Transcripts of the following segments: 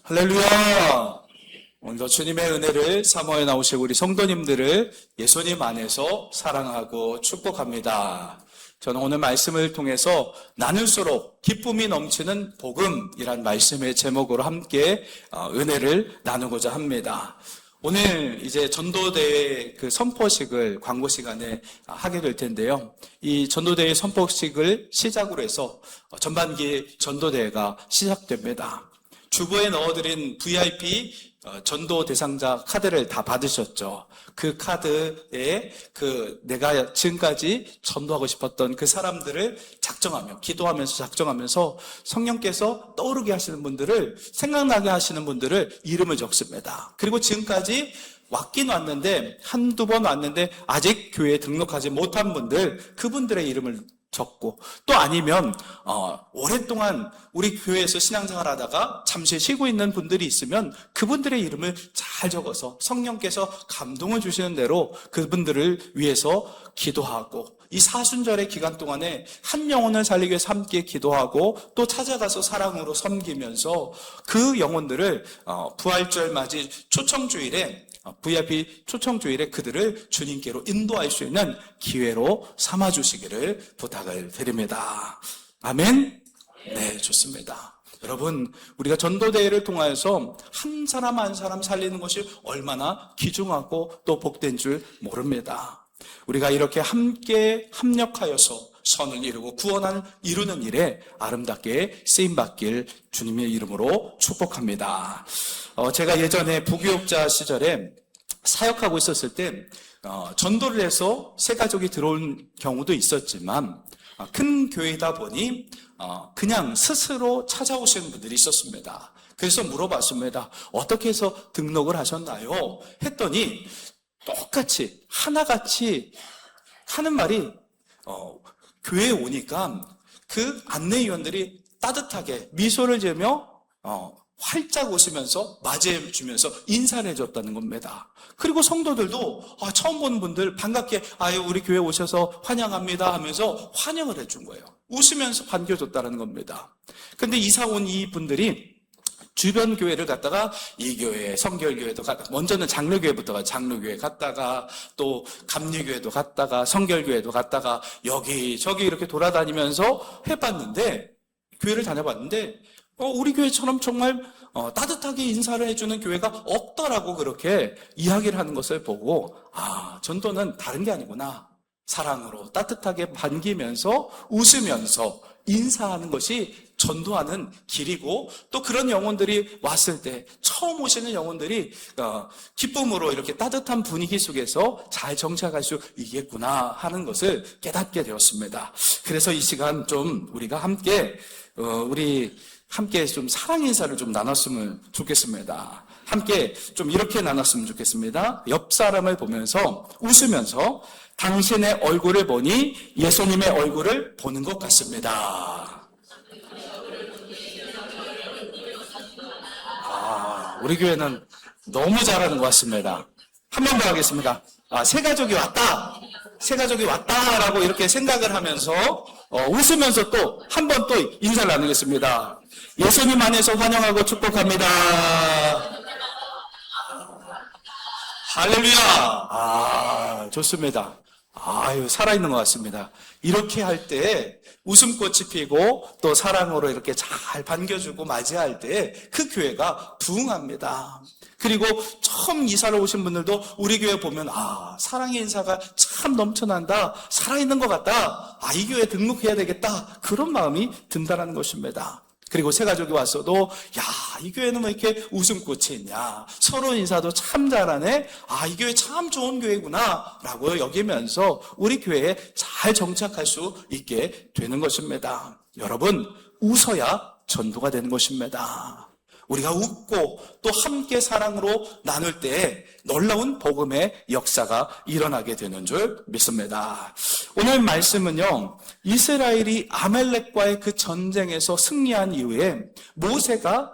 할렐루야! 오늘도 주님의 은혜를 사모해 나오시고 우리 성도님들을 예수님 안에서 사랑하고 축복합니다. 저는 오늘 말씀을 통해서 나눌수록 기쁨이 넘치는 복음이란 말씀의 제목으로 함께 은혜를 나누고자 합니다. 오늘 이제 전도대회 그 선포식을 광고 시간에 하게 될 텐데요. 이 전도대회 선포식을 시작으로 해서 전반기 전도대회가 시작됩니다. 주보에 넣어드린 VIP 전도 대상자 카드를 다 받으셨죠. 그 카드에 내가 지금까지 전도하고 싶었던 그 사람들을 작정하며 기도하면서 작정하면서 성령께서 떠오르게 하시는 분들을 생각나게 하시는 분들을 이름을 적습니다. 그리고 지금까지 왔긴 왔는데 한두 번 왔는데 아직 교회에 등록하지 못한 분들, 그분들의 이름을 적고, 또 아니면 오랫동안 우리 교회에서 신앙생활 하다가 잠시 쉬고 있는 분들이 있으면 그분들의 이름을 잘 적어서 성령께서 감동을 주시는 대로 그분들을 위해서 기도하고, 이 사순절의 기간 동안에 한 영혼을 살리기 위해서 함께 기도하고 또 찾아가서 사랑으로 섬기면서 그 영혼들을 부활절 맞이 초청주일에 VIP 초청주일에 그들을 주님께로 인도할 수 있는 기회로 삼아주시기를 부탁을 드립니다. 아멘? 네, 좋습니다. 여러분, 우리가 전도대회를 통하여서 한 사람 한 사람 살리는 것이 얼마나 귀중하고 또 복된 줄 모릅니다. 우리가 이렇게 함께 합력하여서 선을 이루고 구원을 이루는 일에 아름답게 쓰임받길 주님의 이름으로 축복합니다. 제가 예전에 부교육자 시절에 사역하고 있었을 때 전도를 해서 새 가족이 들어온 경우도 있었지만 큰 교회이다 보니 그냥 스스로 찾아오시는 분들이 있었습니다. 그래서 물어봤습니다. 어떻게 해서 등록을 하셨나요? 했더니 똑같이 하나같이 하는 말이 교회에 오니까 그 안내위원들이 따뜻하게 미소를 지으며 활짝 웃으면서 맞이해 주면서 인사를 해줬다는 겁니다. 그리고 성도들도 처음 보는 분들 반갑게 우리 교회 오셔서 환영합니다 하면서 환영을 해준 거예요. 웃으면서 반겨줬다는 겁니다. 근데 이사 온 이 분들이 주변 교회를 갔다가 이 교회, 성결교회도 갔다가, 먼저는 장로교회부터 장로교회 갔다가, 또 감리교회도 갔다가, 성결교회도 갔다가, 여기저기 이렇게 돌아다니면서 해봤는데, 교회를 다녀봤는데, 우리 교회처럼 정말 따뜻하게 인사를 해주는 교회가 없더라고 그렇게 이야기를 하는 것을 보고, 전도는 다른 게 아니구나. 사랑으로 따뜻하게 반기면서 웃으면서 인사하는 것이 전도하는 길이고, 또 그런 영혼들이 왔을 때 처음 오시는 영혼들이 기쁨으로 이렇게 따뜻한 분위기 속에서 잘 정착할 수 있겠구나 하는 것을 깨닫게 되었습니다. 그래서 이 시간 좀 우리가 함께 좀 사랑 인사를 좀 나눴으면 좋겠습니다. 함께 좀 이렇게 나눴으면 좋겠습니다. 옆 사람을 보면서 웃으면서 당신의 얼굴을 보니 예수님의 얼굴을 보는 것 같습니다. 우리 교회는 너무 잘하는 것 같습니다. 한 번 더 하겠습니다. 새 가족이 왔다. 새 가족이 왔다라고 이렇게 생각을 하면서 웃으면서 또 한 번 또 인사를 나누겠습니다. 예수님 안에서 환영하고 축복합니다. 할렐루야. 좋습니다. 살아있는 것 같습니다. 이렇게 할 때 웃음꽃이 피고 또 사랑으로 이렇게 잘 반겨주고 맞이할 때 그 교회가 부흥합니다. 그리고 처음 이사를 오신 분들도 우리 교회 보면 사랑의 인사가 참 넘쳐난다, 살아있는 것 같다, 이 교회에 등록해야 되겠다, 그런 마음이 든다는 것입니다. 그리고 새 가족이 왔어도 이 교회는 왜 이렇게 웃음꽃이 있냐, 서로 인사도 참 잘하네, 이 교회 참 좋은 교회구나 라고 여기면서 우리 교회에 잘 정착할 수 있게 되는 것입니다. 여러분, 웃어야 전도가 되는 것입니다. 우리가 웃고 또 함께 사랑으로 나눌 때 놀라운 복음의 역사가 일어나게 되는 줄 믿습니다. 오늘 말씀은요, 이스라엘이 아말렉과의 그 전쟁에서 승리한 이후에 모세가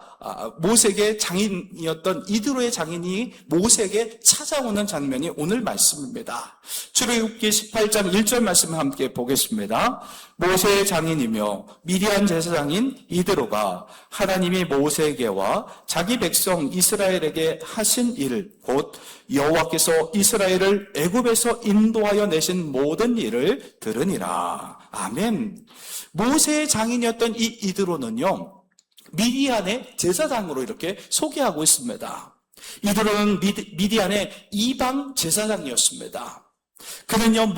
모세에게 장인이었던 이드로의 장인이 모세에게 찾아오는 장면이 오늘 말씀입니다. 출애굽기 18장 1절 말씀을 함께 보겠습니다. 모세의 장인이며 미디안 제사장인 이드로가 하나님이 모세에게와 자기 백성 이스라엘에게 하신 일, 곧 여호와께서 이스라엘을 애굽에서 인도하여 내신 모든 일을 들으니라. 아멘. 모세의 장인이었던 이 이드로는요, 미디안의 제사장으로 이렇게 소개하고 있습니다. 이드로는 미디안의 이방 제사장이었습니다. 그는요,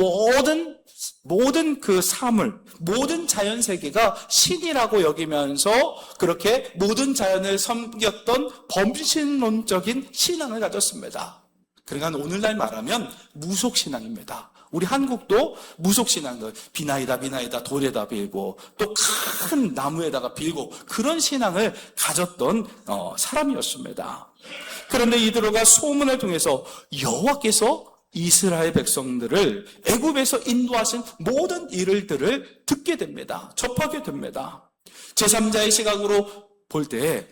모든 그 사물, 모든 자연 세계가 신이라고 여기면서 그렇게 모든 자연을 섬겼던 범신론적인 신앙을 가졌습니다. 그러니까 오늘날 말하면 무속신앙입니다. 우리 한국도 무속신앙들, 비나이다 돌에다 빌고 또 큰 나무에다가 빌고 그런 신앙을 가졌던 사람이었습니다. 그런데 이드로가 소문을 통해서 여호와께서 이스라엘 백성들을 애굽에서 인도하신 모든 일들을 듣게 됩니다. 접하게 됩니다. 제3자의 시각으로 볼 때,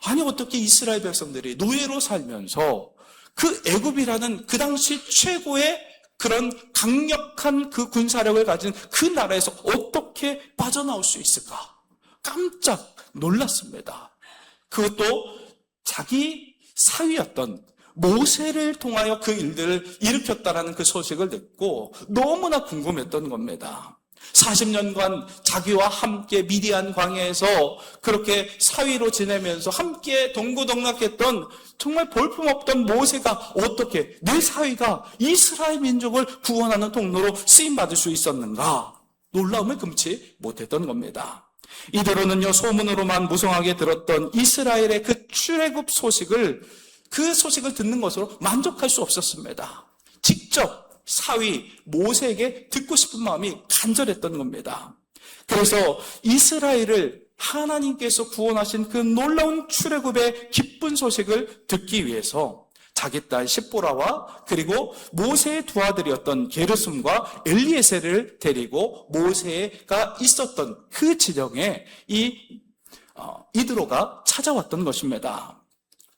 아니 어떻게 이스라엘 백성들이 노예로 살면서 그 애굽이라는 그 당시 최고의 그런 강력한 그 군사력을 가진 그 나라에서 어떻게 빠져나올 수 있을까? 깜짝 놀랐습니다. 그것도 자기 사위였던 모세를 통하여 그 일들을 일으켰다라는 그 소식을 듣고 너무나 궁금했던 겁니다. 40년간 자기와 함께 미디안 광야에서 그렇게 사위로 지내면서 함께 동고동락했던 정말 볼품없던 모세가 어떻게 내 사위가 이스라엘 민족을 구원하는 통로로 쓰임받을 수 있었는가? 놀라움을 금치 못했던 겁니다. 이대로는요, 소문으로만 무성하게 들었던 이스라엘의 그 출애굽 소식을 듣는 것으로 만족할 수 없었습니다. 직접 사위 모세에게 듣고 싶은 마음이 간절했던 겁니다. 그래서 이스라엘을 하나님께서 구원하신 그 놀라운 출애굽의 기쁜 소식을 듣기 위해서 자기 딸 십보라와 그리고 모세의 두 아들이었던 게르솜과 엘리에셀을 데리고 모세가 있었던 그 지령에 이드로가 찾아왔던 것입니다.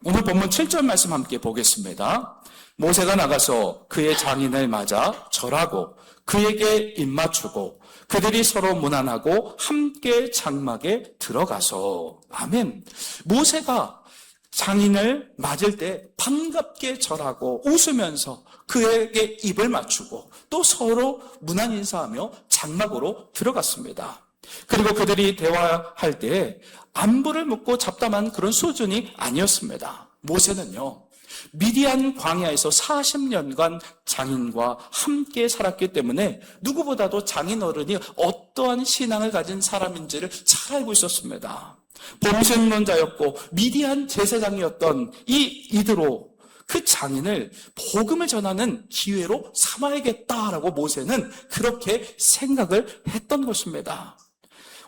오늘 본문 7절 말씀 함께 보겠습니다. 모세가 나가서 그의 장인을 맞아 절하고 그에게 입맞추고 그들이 서로 문안하고 함께 장막에 들어가서. 아멘. 모세가 장인을 맞을 때 반갑게 절하고 웃으면서 그에게 입을 맞추고 또 서로 문안 인사하며 장막으로 들어갔습니다. 그리고 그들이 대화할 때 안부를 묻고 잡담한 그런 수준이 아니었습니다. 모세는요, 미디안 광야에서 40년간 장인과 함께 살았기 때문에 누구보다도 장인 어른이 어떠한 신앙을 가진 사람인지를 잘 알고 있었습니다. 범신론자였고 미디안 제사장이었던 이드로, 그 장인을 복음을 전하는 기회로 삼아야겠다라고 모세는 그렇게 생각을 했던 것입니다.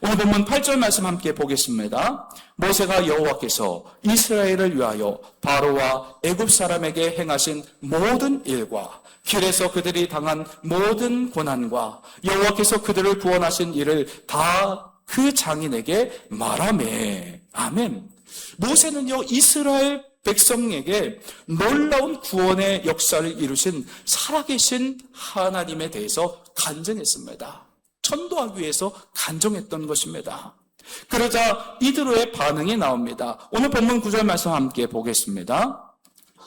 오늘 본문 8절 말씀 함께 보겠습니다. 모세가 여호와께서 이스라엘을 위하여 바로와 애굽 사람에게 행하신 모든 일과 길에서 그들이 당한 모든 고난과 여호와께서 그들을 구원하신 일을 다 그 장인에게 말하매. 아멘. 모세는요, 이스라엘 백성에게 놀라운 구원의 역사를 이루신 살아계신 하나님에 대해서 간증했습니다. 전도하기 위해서 간증했던 것입니다. 그러자 이드로의 반응이 나옵니다. 오늘 본문 9절 말씀 함께 보겠습니다.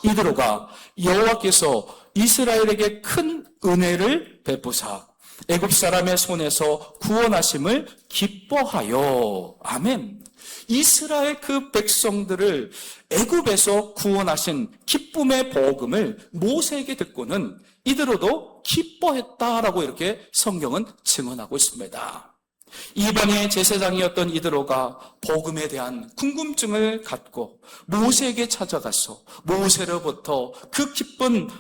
이드로가 여호와께서 이스라엘에게 큰 은혜를 베푸사 애굽 사람의 손에서 구원하심을 기뻐하여. 아멘. 이스라엘 그 백성들을 애굽에서 구원하신 기쁨의 복음을 모세에게 듣고는 이드로도 기뻐했다라고 이렇게 성경은 증언하고 있습니다. 이방의 제사장이었던 이드로가 복음에 대한 궁금증을 갖고 모세에게 찾아가서 모세로부터 그 기쁜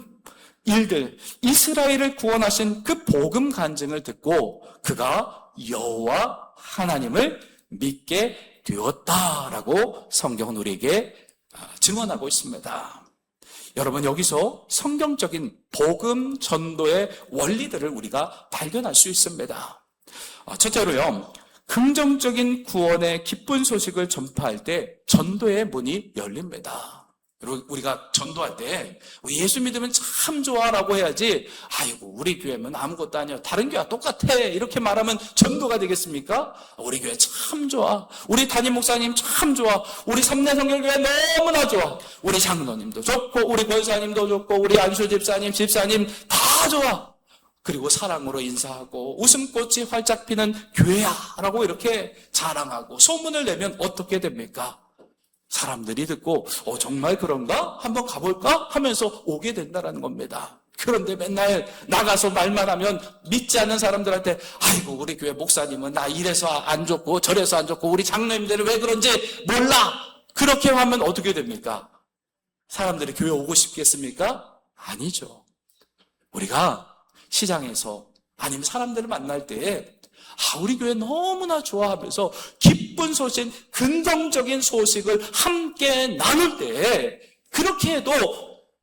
일들, 이스라엘을 구원하신 그 복음 간증을 듣고 그가 여호와 하나님을 믿게 되었다라고 성경은 우리에게 증언하고 있습니다. 여러분, 여기서 성경적인 복음 전도의 원리들을 우리가 발견할 수 있습니다. 첫째로요, 긍정적인 구원의 기쁜 소식을 전파할 때 전도의 문이 열립니다. 여러분, 우리가 전도할 때 예수 믿으면 참 좋아라고 해야지, 아이고 우리 교회면 아무것도 아니야, 다른 교회와 똑같아, 이렇게 말하면 전도가 되겠습니까? 우리 교회 참 좋아, 우리 담임 목사님 참 좋아, 우리 삼내성결교회 너무나 좋아, 우리 장로님도 좋고 우리 권사님도 좋고 우리 안수 집사님 다 좋아, 그리고 사랑으로 인사하고 웃음꽃이 활짝 피는 교회야 라고 이렇게 자랑하고 소문을 내면 어떻게 됩니까? 사람들이 듣고 정말 그런가? 한번 가볼까? 하면서 오게 된다는 겁니다. 그런데 맨날 나가서 말만 하면 믿지 않는 사람들한테, 아이고 우리 교회 목사님은 나 이래서 안 좋고 저래서 안 좋고 우리 장로님들은 왜 그런지 몰라, 그렇게 하면 어떻게 됩니까? 사람들이 교회 오고 싶겠습니까? 아니죠. 우리가 시장에서 아니면 사람들을 만날 때에 우리 교회 너무나 좋아하면서 기쁜 소식, 긍정적인 소식을 함께 나눌 때 그렇게 해도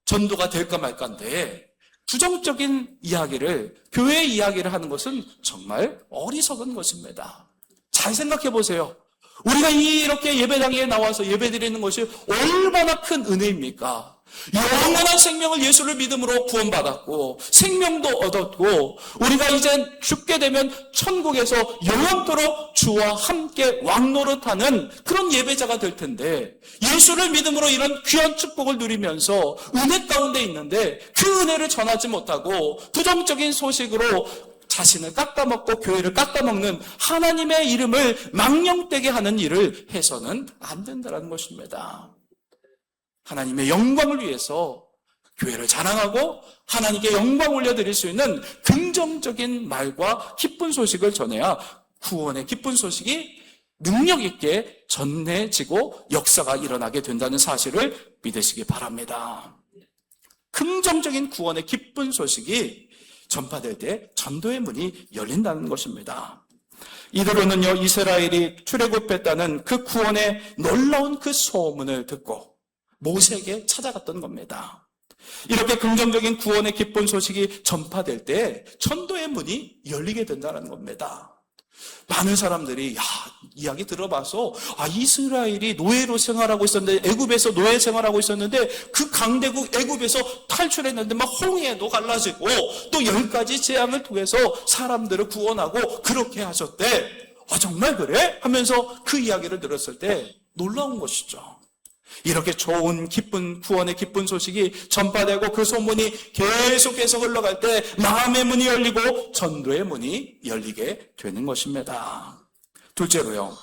전도가 될까 말까인데, 부정적인 이야기를, 교회 이야기를 하는 것은 정말 어리석은 것입니다. 잘 생각해 보세요. 우리가 이렇게 예배당에 나와서 예배드리는 것이 얼마나 큰 은혜입니까? 영원한 생명을 예수를 믿음으로 구원받았고 생명도 얻었고, 우리가 이제 죽게 되면 천국에서 영원토록 주와 함께 왕노릇하는 그런 예배자가 될 텐데, 예수를 믿음으로 이런 귀한 축복을 누리면서 은혜 가운데 있는데 그 은혜를 전하지 못하고 부정적인 소식으로 자신을 깎아먹고 교회를 깎아먹는, 하나님의 이름을 망령되게 하는 일을 해서는 안 된다는 것입니다. 하나님의 영광을 위해서 교회를 자랑하고 하나님께 영광 올려드릴 수 있는 긍정적인 말과 기쁜 소식을 전해야 구원의 기쁜 소식이 능력 있게 전해지고 역사가 일어나게 된다는 사실을 믿으시기 바랍니다. 긍정적인 구원의 기쁜 소식이 전파될 때 전도의 문이 열린다는 것입니다. 이들로는요, 이스라엘이 출애굽했다는 그 구원의 놀라운 그 소문을 듣고 모세에게 찾아갔던 겁니다. 이렇게 긍정적인 구원의 기쁜 소식이 전파될 때 전도의 문이 열리게 된다는 겁니다. 많은 사람들이 이야기 들어봐서 이스라엘이 노예로 생활하고 있었는데, 애굽에서 노예 생활하고 있었는데 그 강대국 애굽에서 탈출했는데 막 홍해도 갈라지고 또 10가지 재앙을 통해서 사람들을 구원하고 그렇게 하셨대. 정말 그래? 하면서 그 이야기를 들었을 때 놀라운 것이죠. 이렇게 좋은 기쁜 구원의 기쁜 소식이 전파되고 그 소문이 계속해서 흘러갈 때 마음의 문이 열리고 전도의 문이 열리게 되는 것입니다. 둘째로요,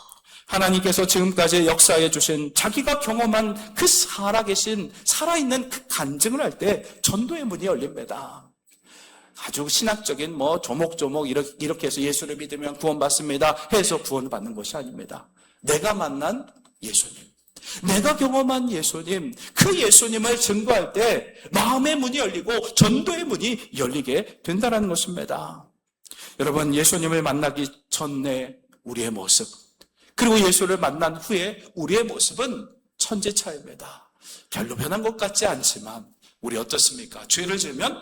하나님께서 지금까지 역사해 주신 자기가 경험한 그 살아있는 그 간증을 할 때 전도의 문이 열립니다. 아주 신학적인 조목조목 이렇게 해서 예수를 믿으면 구원받습니다 해서 구원을 받는 것이 아닙니다. 내가 만난 예수님, 내가 경험한 예수님, 그 예수님을 증거할 때 마음의 문이 열리고 전도의 문이 열리게 된다는 것입니다. 여러분, 예수님을 만나기 전에 우리의 모습, 그리고 예수를 만난 후에 우리의 모습은 천지 차이입니다. 별로 변한 것 같지 않지만 우리 어떻습니까? 죄를 지으면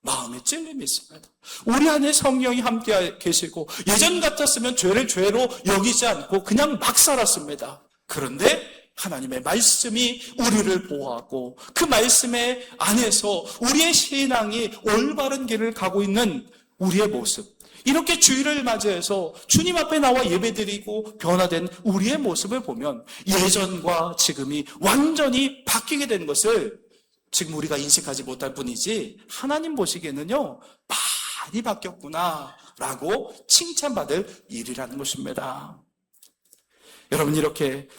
마음에 찔림이 있습니다. 우리 안에 성령이 함께 계시고 예전 같았으면 죄를 죄로 여기지 않고 그냥 막 살았습니다. 그런데 하나님의 말씀이 우리를 보호하고 그 말씀의 안에서 우리의 신앙이 올바른 길을 가고 있는 우리의 모습, 이렇게 주일을 맞이해서 주님 앞에 나와 예배드리고 변화된 우리의 모습을 보면 예전과 지금이 완전히 바뀌게 된 것을 지금 우리가 인식하지 못할 뿐이지, 하나님 보시기에는요 많이 바뀌었구나 라고 칭찬받을 일이라는 것입니다. 여러분,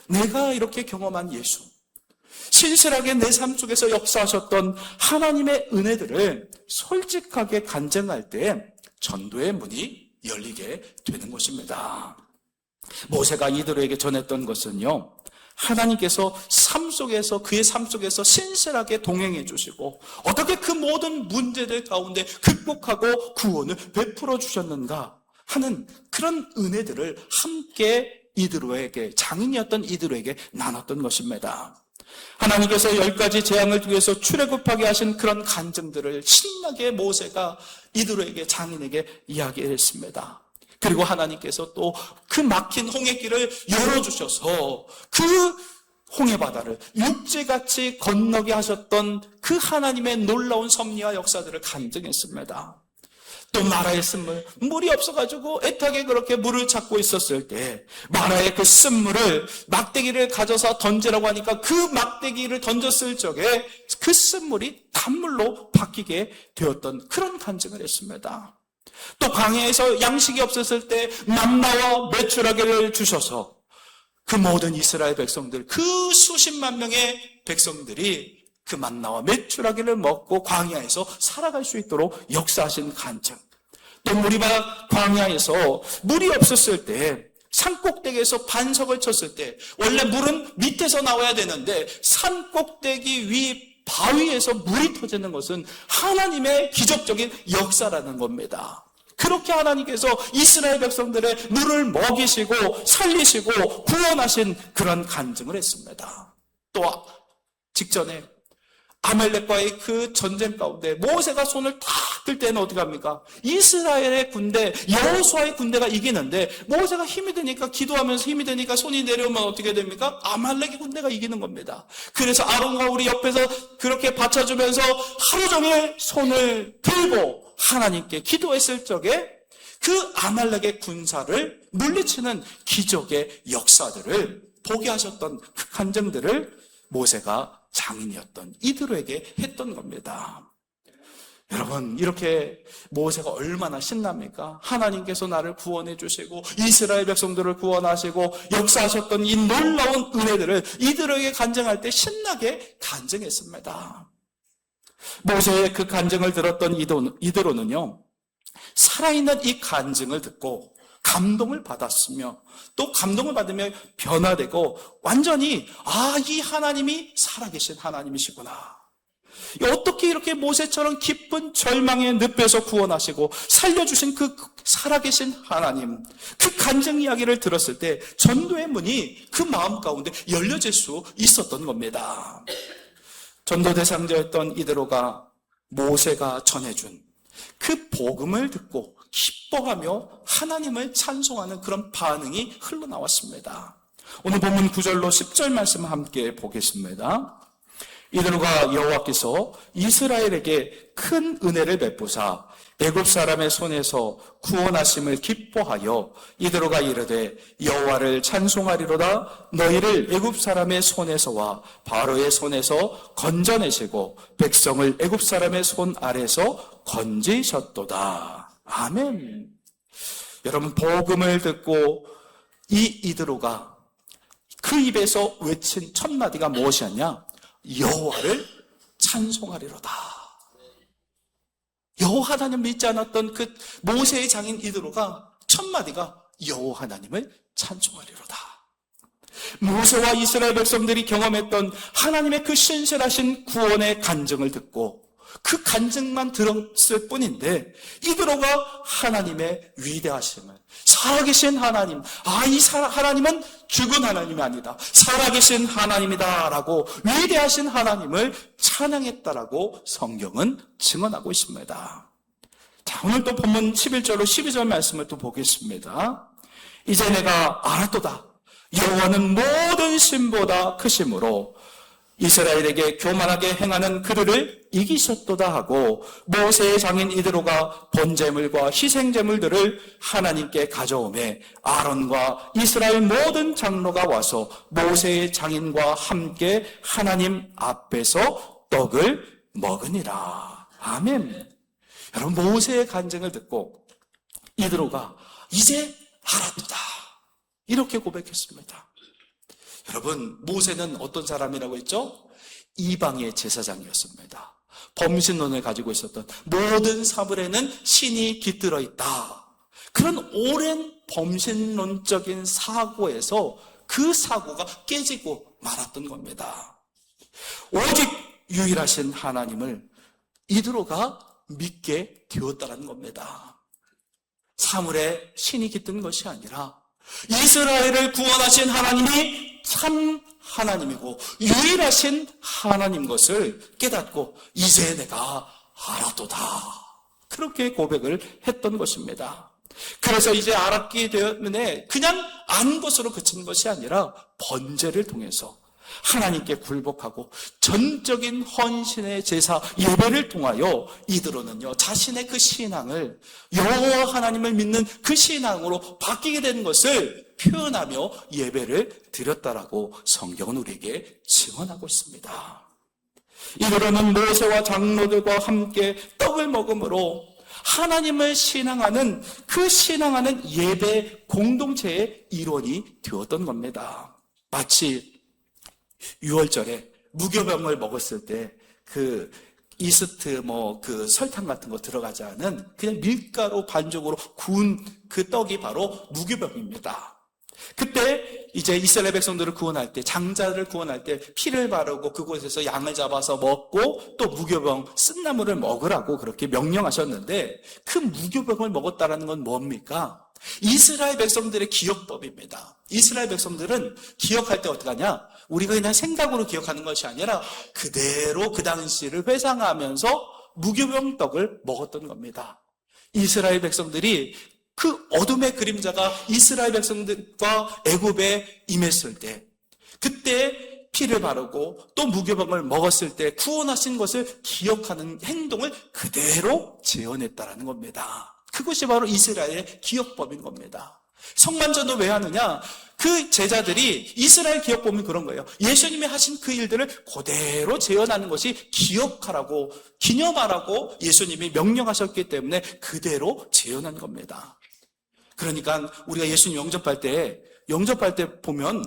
내가 이렇게 경험한 예수, 신실하게 내 삶 속에서 역사하셨던 하나님의 은혜들을 솔직하게 간증할 때 전도의 문이 열리게 되는 것입니다. 모세가 이들에게 전했던 것은요, 하나님께서 그의 삶 속에서 신실하게 동행해 주시고 어떻게 그 모든 문제들 가운데 극복하고 구원을 베풀어 주셨는가 하는 그런 은혜들을 함께 장인이었던 이들에게 나눴던 것입니다. 하나님께서 10가지 재앙을 통해서 출애굽하게 하신 그런 간증들을 신나게 모세가 이들에게, 장인에게 이야기했습니다. 그리고 하나님께서 또 그 막힌 홍해길을 열어주셔서 그 홍해바다를 육지같이 건너게 하셨던 그 하나님의 놀라운 섭리와 역사들을 간증했습니다. 또 마라의 쓴물, 물이 없어가지고 애타게 그렇게 물을 찾고 있었을 때 마라의 그 쓴물을 막대기를 가져서 던지라고 하니까 그 막대기를 던졌을 적에 그 쓴물이 단물로 바뀌게 되었던 그런 간증을 했습니다. 또 광야에서 양식이 없었을 때 만나와 메추라기를 주셔서 그 모든 이스라엘 백성들, 그 수십만 명의 백성들이 그 만나와 메추라기를 먹고 광야에서 살아갈 수 있도록 역사하신 간증. 또 우리가 광야에서 물이 없었을 때 산꼭대기에서 반석을 쳤을 때 원래 물은 밑에서 나와야 되는데 산꼭대기 위 바위에서 물이 터지는 것은 하나님의 기적적인 역사라는 겁니다. 그렇게 하나님께서 이스라엘 백성들의 물을 먹이시고 살리시고 구원하신 그런 간증을 했습니다. 또 직전에 아말렉과의 그 전쟁 가운데 모세가 손을 탁 들 때는 어떻게 합니까? 이스라엘의 군대, 여호수아의 군대가 이기는데 모세가 힘이 드니까 기도하면서 힘이 드니까 손이 내려오면 어떻게 됩니까? 아말렉의 군대가 이기는 겁니다. 그래서 아론과 우리 옆에서 그렇게 받쳐주면서 하루 종일 손을 들고 하나님께 기도했을 적에 그 아말렉의 군사를 물리치는 기적의 역사들을 보게 하셨던 그 간증들을 모세가 장인이었던 이드로에게 했던 겁니다. 여러분, 이렇게 모세가 얼마나 신납니까? 하나님께서 나를 구원해 주시고 이스라엘 백성들을 구원하시고 역사하셨던 이 놀라운 은혜들을 이드로에게 간증할 때 신나게 간증했습니다. 모세의 그 간증을 들었던 이드로는요, 살아있는 이 간증을 듣고 감동을 받았으며 또 감동을 받으며 변화되고 완전히 이 하나님이 살아계신 하나님이시구나. 어떻게 이렇게 모세처럼 깊은 절망의 늪에서 구원하시고 살려주신 그 살아계신 하나님, 그 간증 이야기를 들었을 때 전도의 문이 그 마음 가운데 열려질 수 있었던 겁니다. 전도 대상자였던 이드로가 모세가 전해준 그 복음을 듣고 기뻐하며 하나님을 찬송하는 그런 반응이 흘러나왔습니다. 오늘 본문 9절로 10절 말씀 함께 보겠습니다. 이드로가 여호와께서 이스라엘에게 큰 은혜를 베푸사 애굽 사람의 손에서 구원하심을 기뻐하여 이드로가 이르되 여호와를 찬송하리로다. 너희를 애굽 사람의 손에서와 바로의 손에서 건져내시고 백성을 애굽 사람의 손 아래서 건지셨도다. 아멘. 여러분, 복음을 듣고 이 이드로가 그 입에서 외친 첫 마디가 무엇이었냐? 여호와를 찬송하리로다. 여호와 하나님 믿지 않았던 그 모세의 장인 이드로가 첫 마디가 여호와 하나님을 찬송하리로다. 모세와 이스라엘 백성들이 경험했던 하나님의 그 신실하신 구원의 간증을 듣고 그 간증만 들었을 뿐인데 이드로가 하나님의 위대하심을, 살아계신 하나님, 이 하나님은 죽은 하나님이 아니다, 살아계신 하나님이다라고 위대하신 하나님을 찬양했다라고 성경은 증언하고 있습니다. 자, 오늘 또 본문 11절로 12절 말씀을 또 보겠습니다. 이제 내가 알았도다. 여호와는 모든 신보다 크심으로 이스라엘에게 교만하게 행하는 그들을 이기셨도다 하고 모세의 장인 이드로가 번제물과 희생제물들을 하나님께 가져오매 아론과 이스라엘 모든 장로가 와서 모세의 장인과 함께 하나님 앞에서 떡을 먹으니라. 아멘. 여러분, 모세의 간증을 듣고 이드로가 이제 알았도다 이렇게 고백했습니다. 여러분, 모세는 어떤 사람이라고 했죠? 이방의 제사장이었습니다. 범신론을 가지고 있었던, 모든 사물에는 신이 깃들어 있다. 그런 오랜 범신론적인 사고에서 그 사고가 깨지고 말았던 겁니다. 오직 유일하신 하나님을 이드로가 믿게 되었다는 겁니다. 사물에 신이 깃든 것이 아니라 이스라엘을 구원하신 하나님이 참 하나님이고 유일하신 하나님 것을 깨닫고 이제 내가 알았도다. 그렇게 고백을 했던 것입니다. 그래서 이제 알았기 때문에 그냥 아는 것으로 그치는 것이 아니라 번제를 통해서 하나님께 굴복하고 전적인 헌신의 제사 예배를 통하여 이들로는요 자신의 그 신앙을 여호와 하나님을 믿는 그 신앙으로 바뀌게 된 것을 표현하며 예배를 드렸다라고 성경은 우리에게 증언하고 있습니다. 이들로는 모세와 장로들과 함께 떡을 먹음으로 하나님을 신앙하는 그 신앙하는 예배 공동체의 일원이 되었던 겁니다. 마치 6월절에 무교병을 먹었을 때 그 이스트 그 설탕 같은 거 들어가지 않은 그냥 밀가루 반죽으로 구운 그 떡이 바로 무교병입니다. 그때 이제 이스라엘 백성들을 구원할 때, 장자를 구원할 때 피를 바르고 그곳에서 양을 잡아서 먹고 또 무교병 쓴나물을 먹으라고 그렇게 명령하셨는데 그 무교병을 먹었다라는 건 뭡니까? 이스라엘 백성들의 기억법입니다. 이스라엘 백성들은 기억할 때 어떻게 하냐? 우리가 그냥 생각으로 기억하는 것이 아니라 그대로 그 당시를 회상하면서 무교병 떡을 먹었던 겁니다. 이스라엘 백성들이 그 어둠의 그림자가 이스라엘 백성들과 애굽에 임했을 때 그때 피를 바르고 또 무교병을 먹었을 때 구원하신 것을 기억하는 행동을 그대로 재현했다라는 겁니다. 그것이 바로 이스라엘의 기억법인 겁니다. 성만찬도 왜 하느냐? 그 제자들이 이스라엘 기억법은 그런 거예요. 예수님이 하신 그 일들을 그대로 재현하는 것이 기억하라고 기념하라고 예수님이 명령하셨기 때문에 그대로 재현한 겁니다. 그러니까 우리가 예수님 영접할 때 보면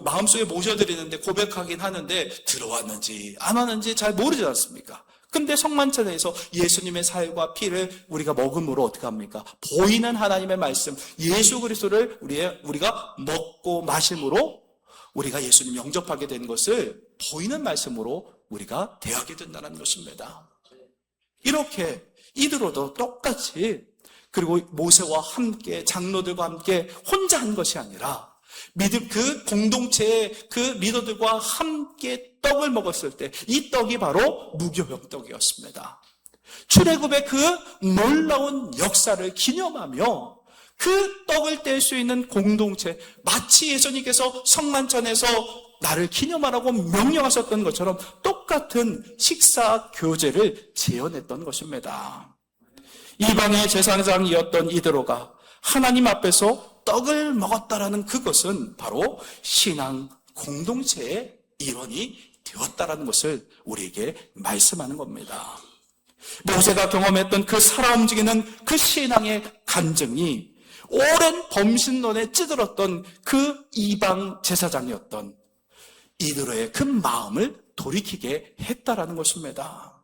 마음속에 모셔드리는데 고백하긴 하는데 들어왔는지 안 왔는지 잘 모르지 않습니까? 근데 성만찬에서 예수님의 살과 피를 우리가 먹음으로 어떻게 합니까? 보이는 하나님의 말씀, 예수 그리스도를 우리가 먹고 마심으로 우리가 예수님 영접하게 된 것을 보이는 말씀으로 우리가 대하게 된다는 것입니다. 이렇게 이들로도 똑같이 그리고 모세와 함께 장로들과 함께 혼자 한 것이 아니라 그 공동체의 그 리더들과 함께 떡을 먹었을 때 이 떡이 바로 무교병 떡이었습니다. 출애굽의 그 놀라운 역사를 기념하며 그 떡을 뗄 수 있는 공동체, 마치 예수님께서 성만찬에서 나를 기념하라고 명령하셨던 것처럼 똑같은 식사 교제를 재현했던 것입니다. 이방의 제사장이었던 이드로가 하나님 앞에서 떡을 먹었다라는 그것은 바로 신앙 공동체의 일원이 되었다라는 것을 우리에게 말씀하는 겁니다. 모세가 경험했던 그 살아 움직이는 그 신앙의 간증이 오랜 범신론에 찌들었던 그 이방 제사장이었던 이드로의 그 마음을 돌이키게 했다라는 것입니다.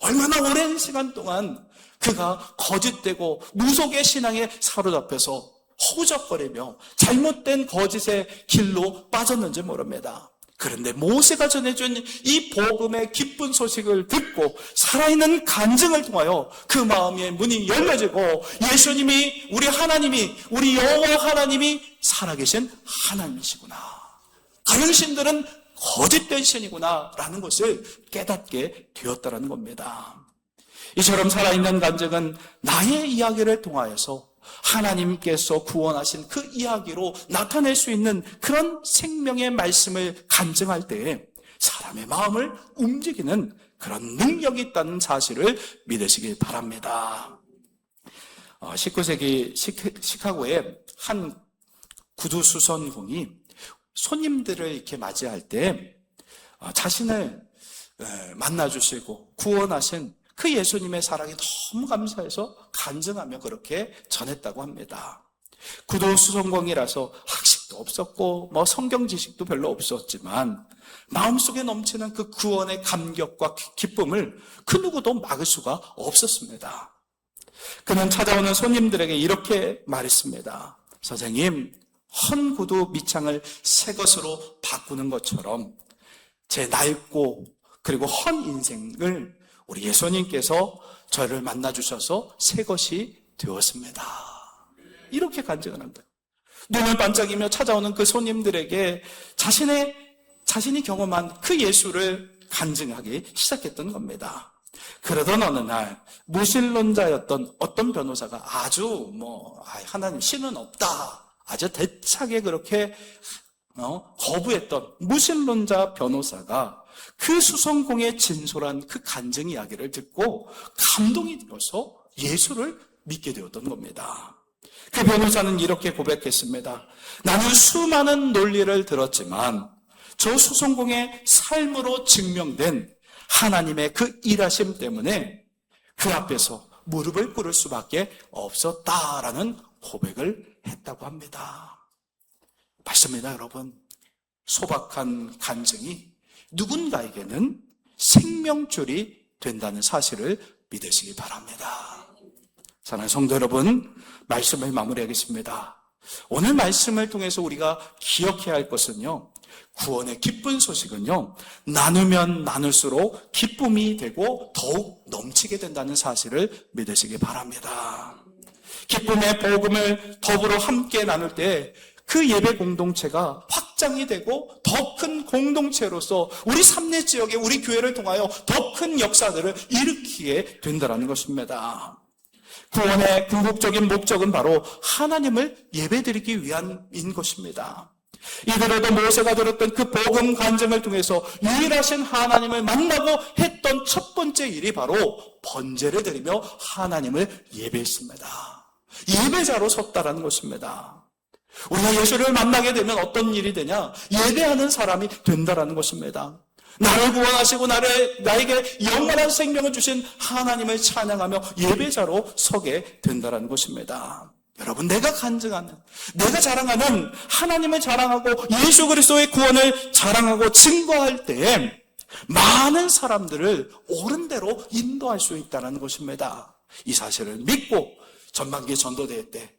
얼마나 오랜 시간 동안 그가 거짓되고 무속의 신앙에 사로잡혀서 허우적거리며 잘못된 거짓의 길로 빠졌는지 모릅니다. 그런데 모세가 전해준 이 복음의 기쁜 소식을 듣고 살아있는 간증을 통하여 그 마음의 문이 열려지고 예수님이 우리 하나님이 우리 여호와 하나님이 살아계신 하나님이시구나. 다른 신들은 거짓된 신이구나 라는 것을 깨닫게 되었다는 겁니다. 이처럼 살아있는 간증은 나의 이야기를 통하여서 하나님께서 구원하신 그 이야기로 나타낼 수 있는 그런 생명의 말씀을 간증할 때에 사람의 마음을 움직이는 그런 능력이 있다는 사실을 믿으시길 바랍니다. 19세기 시카고의 한 구두수선공이 손님들을 이렇게 맞이할 때 자신을 만나주시고 구원하신 그 예수님의 사랑이 너무 감사해서 간증하며 그렇게 전했다고 합니다. 구도수성공이라서 학식도 없었고 성경 지식도 별로 없었지만 마음속에 넘치는 그 구원의 감격과 기쁨을 그 누구도 막을 수가 없었습니다. 그는 찾아오는 손님들에게 이렇게 말했습니다. 선생님, 헌 구두 밑창을 새 것으로 바꾸는 것처럼 제 낡고 그리고 헌 인생을 우리 예수님께서 저를 만나주셔서 새 것이 되었습니다. 이렇게 간증을 한 거예요. 눈을 반짝이며 찾아오는 그 손님들에게 자신이 경험한 그 예수를 간증하기 시작했던 겁니다. 그러던 어느 날 무신론자였던 어떤 변호사가 아주 하나님 신은 없다, 아주 대차게 그렇게 거부했던 무신론자 변호사가 그 수성공의 진솔한 그 간증 이야기를 듣고 감동이 되어서 예수를 믿게 되었던 겁니다. 그 변호사는 이렇게 고백했습니다. 나는 수많은 논리를 들었지만 저 수성공의 삶으로 증명된 하나님의 그 일하심 때문에 그 앞에서 무릎을 꿇을 수밖에 없었다라는 고백을 했다고 합니다. 맞습니다, 여러분. 소박한 간증이 누군가에게는 생명줄이 된다는 사실을 믿으시기 바랍니다. 사랑하는 성도 여러분, 말씀을 마무리하겠습니다. 오늘 말씀을 통해서 우리가 기억해야 할 것은요, 구원의 기쁜 소식은요, 나누면 나눌수록 기쁨이 되고 더욱 넘치게 된다는 사실을 믿으시기 바랍니다. 기쁨의 복음을 더불어 함께 나눌 때 그 예배 공동체가 확장이 되고 더 큰 공동체로서 우리 삼례 지역에 우리 교회를 통하여 더 큰 역사들을 일으키게 된다는 것입니다. 구원의 궁극적인 목적은 바로 하나님을 예배드리기 위함인 것입니다. 이들에도 모세가 들었던 그 복음 간증을 통해서 유일하신 하나님을 만나고 했던 첫 번째 일이 바로 번제를 드리며 하나님을 예배했습니다. 예배자로 섰다라는 것입니다. 우리가 예수를 만나게 되면 어떤 일이 되냐? 예배하는 사람이 된다라는 것입니다. 나를 구원하시고 나에게 영원한 생명을 주신 하나님을 찬양하며 예배자로 서게 된다라는 것입니다. 여러분, 내가 간증하는, 내가 자랑하는 하나님을 자랑하고 예수 그리스도의 구원을 자랑하고 증거할 때에 많은 사람들을 옳은 대로 인도할 수 있다는 것입니다. 이 사실을 믿고 전반기 전도대회 때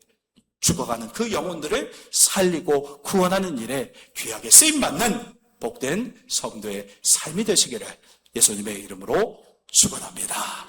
죽어가는 그 영혼들을 살리고 구원하는 일에 귀하게 쓰임받는 복된 성도의 삶이 되시기를 예수님의 이름으로 축원합니다.